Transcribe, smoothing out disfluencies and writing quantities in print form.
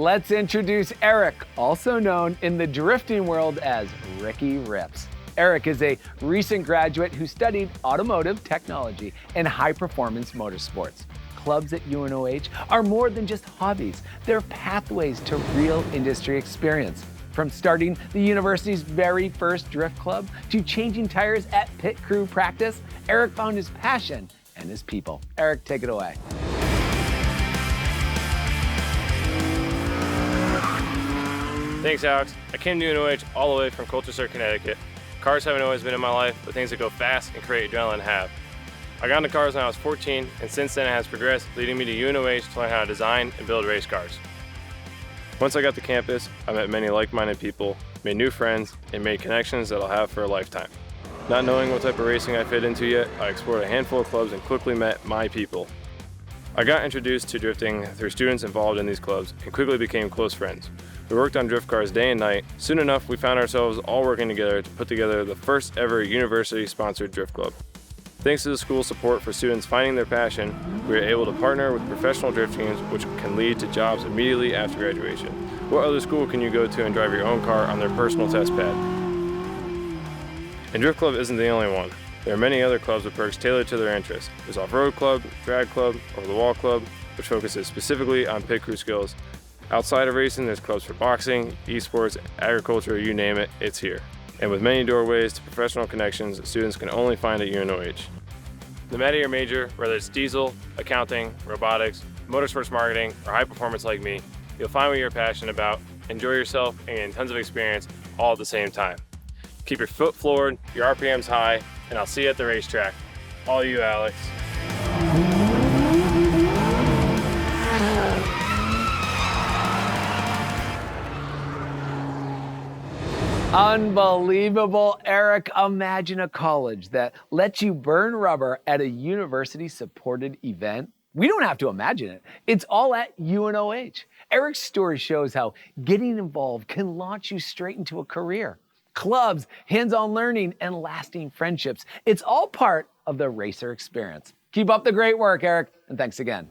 Let's introduce Eric, also known in the drifting world as Ricky Rips. Eric is a recent graduate who studied automotive technology and high performance motorsports. Clubs at UNOH are more than just hobbies. They're pathways to real industry experience. From starting the university's very first drift club to changing tires at pit crew practice, Eric found his passion and his people. Eric, take it away. Thanks, Alex. I came to UNOH all the way from Colchester, Connecticut. Cars haven't always been in my life, but things that go fast and create adrenaline have. I got into cars when I was 14, and since then it has progressed, leading me to UNOH to learn how to design and build race cars. Once I got to campus, I met many like-minded people, made new friends, and made connections that I'll have for a lifetime. Not knowing what type of racing I fit into yet, I explored a handful of clubs and quickly met my people. I got introduced to drifting through students involved in these clubs and quickly became close friends. We worked on drift cars day and night. Soon enough, we found ourselves all working together to put together the first ever university-sponsored drift club. Thanks to the school's support for students finding their passion, we were able to partner with professional drift teams, which can lead to jobs immediately after graduation. What other school can you go to and drive your own car on their personal test pad? And Drift Club isn't the only one. There are many other clubs with perks tailored to their interests. There's Off-Road Club, Drag Club, Over the Wall Club, which focuses specifically on pit crew skills. Outside of racing, there's clubs for boxing, esports, agriculture, you name it, it's here. And with many doorways to professional connections, students can only find at UNOH. No matter your major, whether it's diesel, accounting, robotics, motorsports marketing, or high performance like me, you'll find what you're passionate about, enjoy yourself, and gain tons of experience all at the same time. Keep your foot floored, your RPMs high, and I'll see you at the racetrack. All you, Alex. Unbelievable, Eric. Imagine a college that lets you burn rubber at a university-supported event. We don't have to imagine it. It's all at UNOH. Eric's story shows how getting involved can launch you straight into a career. Clubs, hands-on learning, and lasting friendships. It's all part of the racer experience. Keep up the great work, Eric, and thanks again.